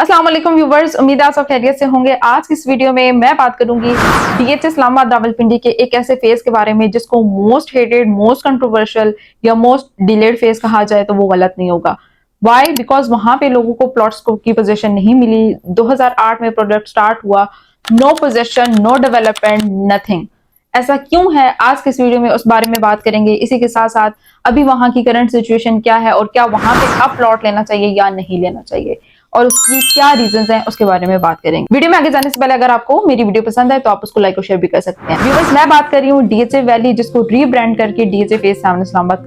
अस्सलाम वालेकुम व्यूवर्स, उम्मीद है आप सब खैरियत से होंगे। आज की इस वीडियो में मैं बात करूंगी डीएचए इस्लामाबाद रावलपिंडी के एक ऐसे फेज के बारे में जिसको मोस्ट हेटेड, मोस्ट कंट्रोवर्शियल या मोस्ट डिलेड फेज कहा जाए तो वो गलत नहीं होगा। वाई? बिकॉज वहां पे लोगों को प्लॉट्स की पोजीशन नहीं मिली। 2008 में प्रोजेक्ट स्टार्ट हुआ, no position, no development, nothing. ऐसा क्यों है? आज के इस वीडियो में उस बारे में बात करेंगे। इसी के साथ साथ अभी वहां की करंट सिचुएशन क्या है और क्या वहां पे अब प्लॉट लेना चाहिए या नहीं लेना चाहिए और उसकी क्या रीजंस हैं उसके बारे में बात करेंगे। वीडियो में आगे जाने से पहले अगर आपको मेरी वीडियो पसंद है तो आप उसको लाइक और शेयर भी कर सकते हैं। व्यूअर्स, मैं बात कर रही हूँ डीएचए वैली, जिसको रीब्रांड करके डीएचए फेज 7 इस्लामाबाद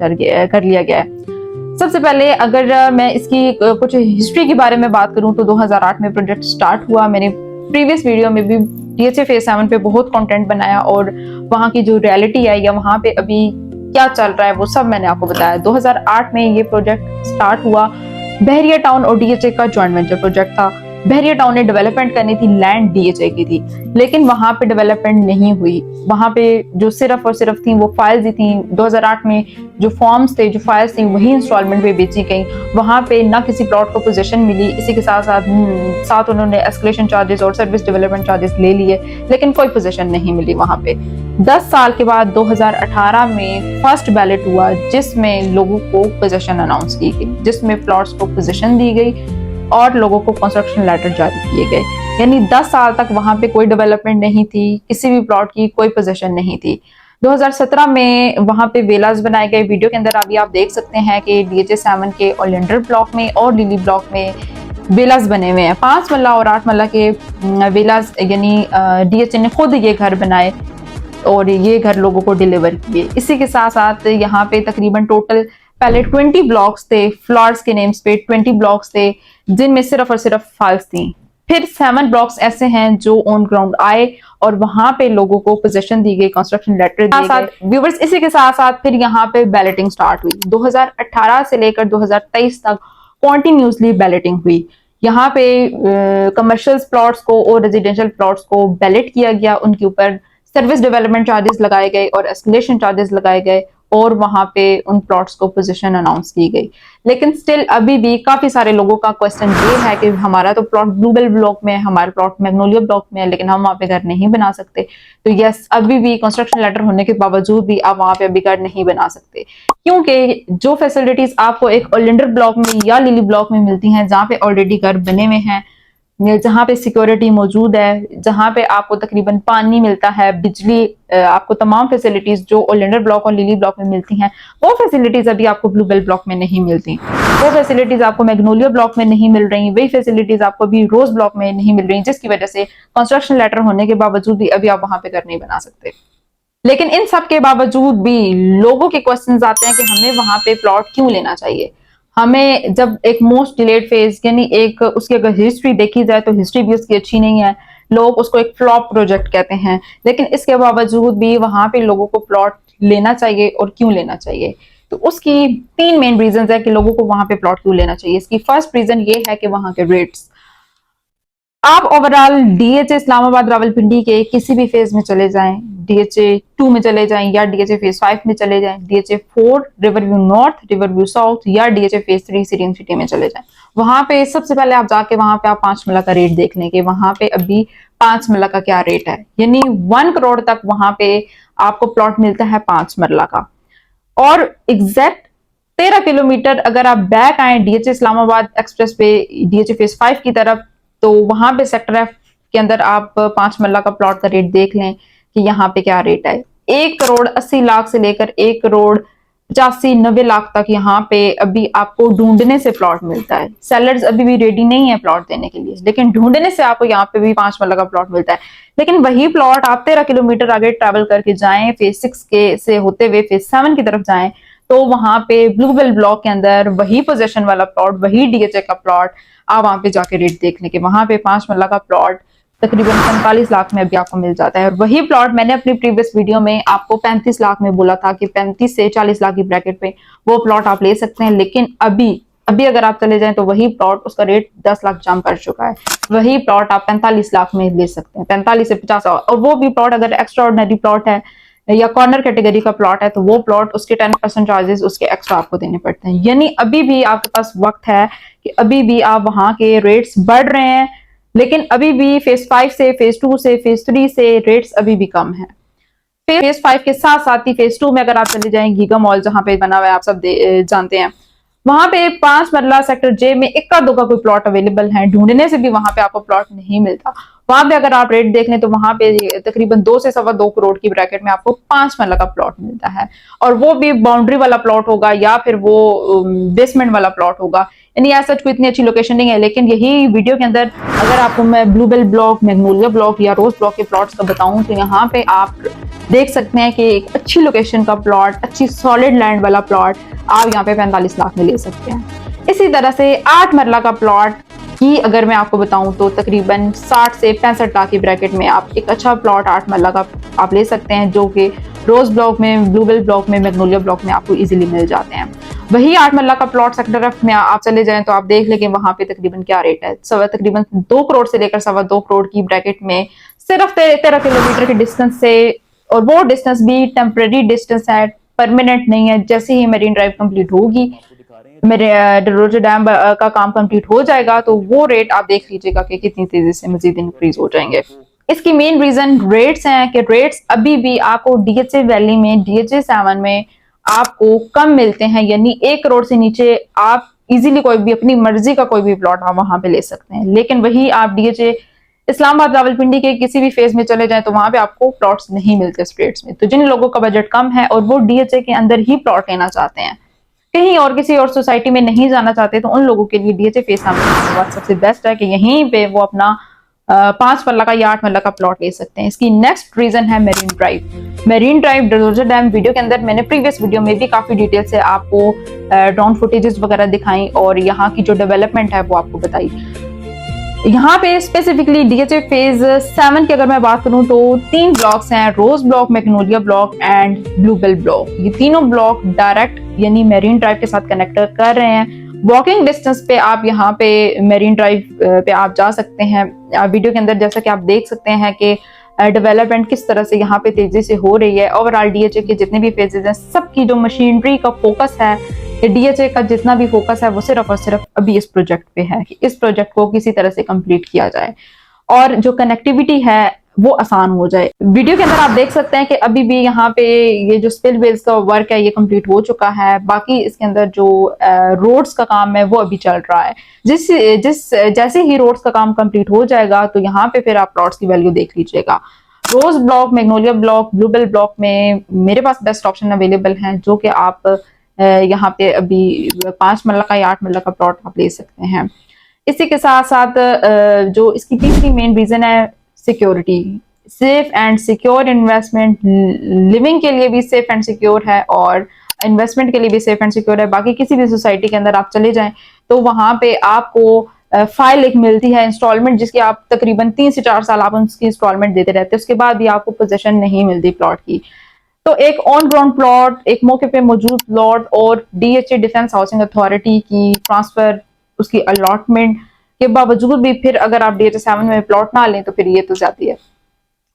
कर लिया गया है। सबसे पहले अगर मैं इसकी कुछ हिस्ट्री के बारे में बात करूं तो 2008 में प्रोजेक्ट स्टार्ट हुआ। मैंने प्रीवियस वीडियो में भी डीएचए फेज 7 पे बहुत कंटेंट बनाया और वहां की जो रियलिटी है या वहां पे अभी क्या चल रहा है वो सब मैंने आपको बताया। 2008 में ये प्रोजेक्ट स्टार्ट हुआ। बहरिया टाउन और डीएचए का जॉइंट वेंचर प्रोजेक्ट था। बहरिया टाउन ने डेवलपमेंट करनी थी, लैंड डीएचए की थी, लेकिन वहां पे डेवलपमेंट नहीं हुई। वहां पे जो सिर्फ और सिर्फ थी वो फाइल्स ही थी। 2008 में जो फॉर्म्स थे, जो फाइल्स थी, वही इंस्टॉलमेंट पे बेची गई। वहां पे ना किसी प्लॉट को पोजीशन मिली। इसी के साथ साथ उन्होंने एस्केलेशन चार्जेस और सर्विस डेवलपमेंट चार्जेस ले लिए, लेकिन कोई पोजीशन नहीं मिली वहां पे। 10 साल के बाद 2018 में फर्स्ट बैलेट हुआ, जिसमें लोगों को पोजीशन अनाउंस की गई, जिसमें प्लॉट्स को पोजीशन दी गई और लोगों को कंस्ट्रक्शन लेटर जारी किए गए। यानी 10 साल तक वहां पे कोई डेवलपमेंट नहीं थी, किसी भी प्लॉट की कोई पोजीशन नहीं थी। 2017 में वहां पे वेलाज बनाए गए। वीडियो के अंदर अभी आप देख सकते हैं कि डीएचए 7 के ओलेंडर ब्लॉक में और लिली ब्लॉक में वेलाज बने हुए हैं। 5 मल्ला और 8 मल्ला के वेलाज, यानी डीएचए ने खुद ये घर बनाए और ये घर लोगों को डिलीवर किए। इसी के साथ साथ यहाँ पे तकरीबन टोटल पहले 20 ब्लॉक्स थे, फ्लोर्स के नेम्स पे 20 ब्लॉक्स थे, जिनमें सिर्फ और सिर्फ फाइल्स थी। फिर 7 ब्लॉक्स ऐसे हैं जो ऑन ग्राउंड आए और वहां पे लोगों को पोजीशन दी गई, कंस्ट्रक्शन लेटर दिए गए। व्यूअर्स, इसी के साथ साथ फिर यहाँ पे बैलेटिंग स्टार्ट हुई। 2018 से लेकर 2023 तक कॉन्टिन्यूसली बैलेटिंग हुई। यहाँ पे कमर्शियल प्लॉट्स को और रेजिडेंशियल प्लॉट्स को बैलेट किया गया, उनके ऊपर सर्विस डेवलपमेंट चार्जेस लगाए गए और एस्केलेशन चार्जेस लगाए गए और वहां पे उन प्लॉट्स को पोजीशन अनाउंस की गई। लेकिन स्टिल अभी भी काफी सारे लोगों का क्वेश्चन ये है कि हमारा तो प्लॉट ब्लूबेल ब्लॉक में है, हमारा प्लॉट मैग्नोलिया ब्लॉक में है, लेकिन हम वहां पे घर नहीं बना सकते। तो यस, अभी भी कंस्ट्रक्शन लेटर होने के बावजूद भी आप वहां पे अभी घर नहीं बना सकते, क्योंकि जो फैसिलिटीज आपको एक ओलेंडर ब्लॉक में या लिली ब्लॉक में मिलती हैं, जहाँ पे ऑलरेडी घर बने हुए हैं, जहाँ पे सिक्योरिटी मौजूद है, जहाँ पे आपको तकरीबन पानी मिलता है, बिजली, आपको तमाम फैसिलिटीज जो ओलेंडर ब्लॉक और लिली ब्लॉक में मिलती हैं, वो फैसिलिटीज अभी आपको ब्लूबेल ब्लॉक में नहीं मिलती। वो फैसिलिटीज आपको मैग्नोलिया ब्लॉक में नहीं मिल रही, वही फैसिलिटीज आपको अभी रोज ब्लॉक में नहीं मिल रही, जिसकी वजह से कंस्ट्रक्शन लेटर होने के बावजूद भी अभी आप वहां पे घर नहीं बना सकते। लेकिन इन सब के बावजूद भी लोगों के क्वेश्चन आते हैं कि हमें वहां पे प्लॉट क्यों लेना चाहिए। हमें जब एक मोस्ट डिलेड फेज, यानी एक उसकी अगर हिस्ट्री देखी जाए तो हिस्ट्री भी उसकी अच्छी नहीं है, लोग उसको एक फ्लॉप प्रोजेक्ट कहते हैं, लेकिन इसके बावजूद भी वहां पे लोगों को प्लॉट लेना चाहिए और क्यों लेना चाहिए। तो उसकी 3 मेन रीजंस है कि लोगों को वहां पे प्लॉट क्यों लेना चाहिए। इसकी फर्स्ट रीजन ये है कि वहां के रेट्स। आप ओवरऑल डीएचए इस्लामाबाद रावलपिंडी के किसी भी फेज में चले जाएं, डीएचए 2 में चले जाएं या डीएचए फेज 5 में चले जाएं, DHA 4 Riverview north, Riverview south या डीएचए फेज 3 सीरियन सिटी में चले जाएं, वहां पे सबसे पहले आप जाके वहां पे आप 5 मल्ला का रेट देख लें कि वहां पे अभी 5 मल्ला का क्या रेट है। यानी 1 करोड़ तक वहां पे आपको प्लॉट मिलता है 5 मल्ला का। और एग्जैक्ट 13 किलोमीटर अगर आप बैक आए डीएचए इस्लामाबाद एक्सप्रेस पे डीएचए फेज 5 की तरफ, तो वहां पे सेक्टर एफ के अंदर आप 5 मल्ला का प्लॉट का रेट देख लें कि यहाँ पे क्या रेट है। 1 करोड़ 80 लाख से लेकर 1 करोड़ 85-90 लाख तक यहाँ पे अभी आपको ढूंढने से प्लॉट मिलता है। सेलर्स अभी भी रेडी नहीं है प्लॉट देने के लिए, लेकिन ढूंढने से आपको यहाँ पे भी 5 मल्ला का प्लॉट मिलता है। लेकिन वही प्लॉट आप 13 किलोमीटर आगे ट्रेवल करके जाएं, फेज 6 के से होते हुए फेज 7 की तरफ जाएं, तो वहां पे ब्लूबेल ब्लॉक के अंदर वही पोजीशन वाला प्लॉट, वही डीएचए का प्लॉट, आप वहां पे जाके रेट देख लें कि वहां पे 5 मल्ला का प्लॉट तकरीबन 45 लाख में अभी आपको मिल जाता है। और वही प्लॉट मैंने अपनी प्रीवियस वीडियो में आपको 35 लाख में बोला था कि 35 से 40 लाख की ब्रैकेट पे वो प्लॉट आप ले सकते हैं। लेकिन अभी अगर आप चले जाएं तो वही प्लॉट, उसका रेट 10 लाख जंप कर चुका है। वही प्लॉट आप 45 लाख में ले सकते हैं, 45 से 50। और वो भी प्लॉट अगर एक्स्ट्रा ऑर्डिनरी प्लॉट है, या कॉर्नर कैटेगरी का प्लॉट है तो वो प्लॉट उसके 10% चार्जेस उसके एक्स्ट्रा आपको देने पड़ते हैं। यानी अभी भी आपके पास वक्त है कि अभी भी आप वहां के रेट्स बढ़ रहे हैं, लेकिन अभी भी फेज 5 से, फेज 2 से, फेज 3 से रेट्स अभी भी कम है। फेज 5 के साथ साथ ही फेज 2 में अगर आप चले जाएं, गीगा मॉल जहां पे बना हुआ है आप सब जानते हैं, वहां पे 5 मरला सेक्टर जे में इक्का दुक्का कोई प्लॉट अवेलेबल है, ढूंढने से भी वहां पे आपको प्लॉट नहीं मिलता। वहां पे अगर आप रेट देख लें तो वहां पे तकरीबन 2 से सवा 2 करोड़ की ब्रैकेट में आपको 5 मरला का प्लॉट मिलता है, और वो भी बाउंड्री वाला प्लॉट होगा या फिर वो बेसमेंट वाला प्लॉट होगा। यानी ऐसा कोई इतनी अच्छी लोकेशन नहीं है। लेकिन यही वीडियो के अंदर अगर आपको मैं ब्लूबेल ब्लॉक, मैग्नोलिया ब्लॉक या रोज ब्लॉक के प्लॉट्स का बताऊं तो यहाँ पे आप देख सकते हैं कि एक अच्छी लोकेशन का प्लॉट, अच्छी सॉलिड लैंड वाला प्लॉट आप यहाँ पे 45 लाख में ले सकते हैं। इसी तरह से 8 मरला का प्लॉट की अगर मैं आपको बताऊं तो तकरीबन 60 से 65 लाख की ब्रैकेट में आप एक अच्छा प्लॉट 8 मरला का आप ले सकते हैं, जो कि रोज ब्लॉक में, ब्लूबेल ब्लॉक में, मैग्नोलिया ब्लॉक में आपको इजीली मिल जाते हैं। वही 8 मरला का प्लॉट सेक्टर एफ में आप चले जाएं तो आप देख लें कि वहां पे तकरीबन क्या रेट है। तकरीबन 2 करोड़ से लेकर सवा 2 करोड़ की ब्रैकेट में सिर्फ 13 किलोमीटर के डिस्टेंस से, और वो डिस्टेंस भी टेम्परेरी डिस्टेंस है, परमानेंट नहीं है। जैसे ही मरीन ड्राइव कंप्लीट होगी, मेरे डलहौजी डैम का काम कंप्लीट हो जाएगा तो वो रेट आप देख लीजिएगा कि कितनी तेजी से मजीद इंक्रीज हो जाएंगे। इसकी मेन रीजन रेट्स हैं कि रेट्स अभी भी आपको डीएचए वैली में, डीएचए 7 में आपको कम मिलते हैं। यानी 1 करोड़ से नीचे आप इजीली कोई भी अपनी मर्जी का कोई भी प्लॉट आप वहां पे ले सकते हैं। लेकिन वही आप डीएचए इस्लामाबाद, रावलपिंडी के किसी भी फेज में चले जाएं तो वहां पे आपको प्लॉट्स नहीं मिलते इस रेट्स में। तो जिन लोगों का बजट कम है और वो डीएचए के अंदर ही प्लॉट लेना चाहते हैं, कहीं और किसी और सोसाइटी में नहीं जाना चाहते, तो उन लोगों के लिए डीएचए फेज सामने सबसे बेस्ट है कि यहीं पे वो अपना 5 मरला का या 8 मरला का प्लॉट ले सकते हैं। इसकी नेक्स्ट रीजन है marine drive. Marine drive Dalhousie dam video के अंदर मैंने प्रीवियस वीडियो में भी काफी डिटेल से आपको ड्रोन फुटेजेस वगैरह दिखाई और यहाँ की जो डेवलपमेंट है वो आपको बताई। यहाँ पे स्पेसिफिकली डीएचए फेज 7 की अगर मैं बात करूं तो 3 ब्लॉक्स हैं, rose block, magnolia block and bluebell block. ये तीनों ब्लॉक डायरेक्ट यानी मेरीन ड्राइव के साथ कनेक्ट कर रहे हैं। वॉकिंग डिस्टेंस पे आप यहाँ पे मेरीन ड्राइव पे आप जा सकते हैं। वीडियो के अंदर जैसा कि आप देख सकते हैं कि डेवलपमेंट किस तरह से यहाँ पे तेजी से हो रही है। ओवरऑल डीएचए के जितने भी फेजेस हैं, सबकी जो मशीनरी का फोकस है, डीएचए का जितना भी फोकस है वो सिर्फ और सिर्फ अभी इस प्रोजेक्ट पे है कि इस प्रोजेक्ट को किसी तरह से कंप्लीट किया जाए और जो कनेक्टिविटी है वो आसान हो जाए। वीडियो के अंदर आप देख सकते हैं कि अभी भी यहाँ पे ये जो स्पिल वेल्स का वर्क है ये कंप्लीट हो चुका है। बाकी इसके अंदर जो रोड्स का काम है वो अभी चल रहा है। जैसे ही रोड्स का काम कंप्लीट हो जाएगा तो यहाँ पे फिर आप प्लॉट्स की वैल्यू देख लीजिएगा। Rose block, magnolia block, bluebell block में मेरे पास बेस्ट ऑप्शन अवेलेबल हैं, जो कि आप यहाँ पे अभी 5 मरला का या 8 मरला का प्लॉट आप ले सकते हैं। इसी के साथ साथ जो इसकी तीसरी मेन रीजन है security. Safe and secure investment, living के लिए भी सेफ एंड सिक्योर है और इन्वेस्टमेंट के लिए भी सेफ एंड सिक्योर है। बाकी किसी भी सोसाइटी के अंदर आप चले जाएं तो वहां पे आपको फाइल एक मिलती है इंस्टॉलमेंट, जिसकी आप तकरीबन 3 से 4 साल आप उसकी इंस्टॉलमेंट देते रहते हैं, उसके बाद भी आपको पोजीशन नहीं मिलती प्लॉट की। तो एक ऑन ग्राउंड प्लॉट, एक मौके पे मौजूद प्लॉट और डीएचए डिफेंस हाउसिंग अथॉरिटी की ट्रांसफर, उसकी अलॉटमेंट के बावजूद भी फिर अगर आप डीएचए 7 में प्लॉट ना लें तो फिर ये तो जाती है।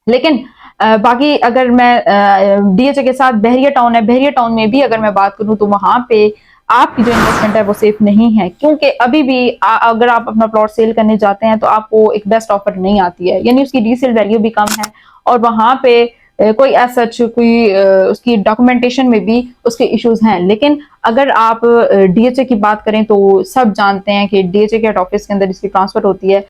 लेकिन बाकी अगर मैं डीएचए के साथ बहरिया टाउन है, बहरिया टाउन में भी अगर मैं बात करूं तो वहां पे आपकी जो इन्वेस्टमेंट है वो सेफ नहीं है, क्योंकि अभी भी अगर आप अपना प्लॉट सेल करने जाते हैं तो आपको एक बेस्ट ऑफर नहीं आती है, यानी उसकी रीसेल वैल्यू भी कम है और वहां पे कोई ऐसा कोई उसकी डॉक्यूमेंटेशन में भी उसके इश्यूज हैं। लेकिन अगर आप डीएचए की बात करें तो सब जानते हैं कि डीएचए के हेड ऑफिस के अंदर इसकी ट्रांसफर होती है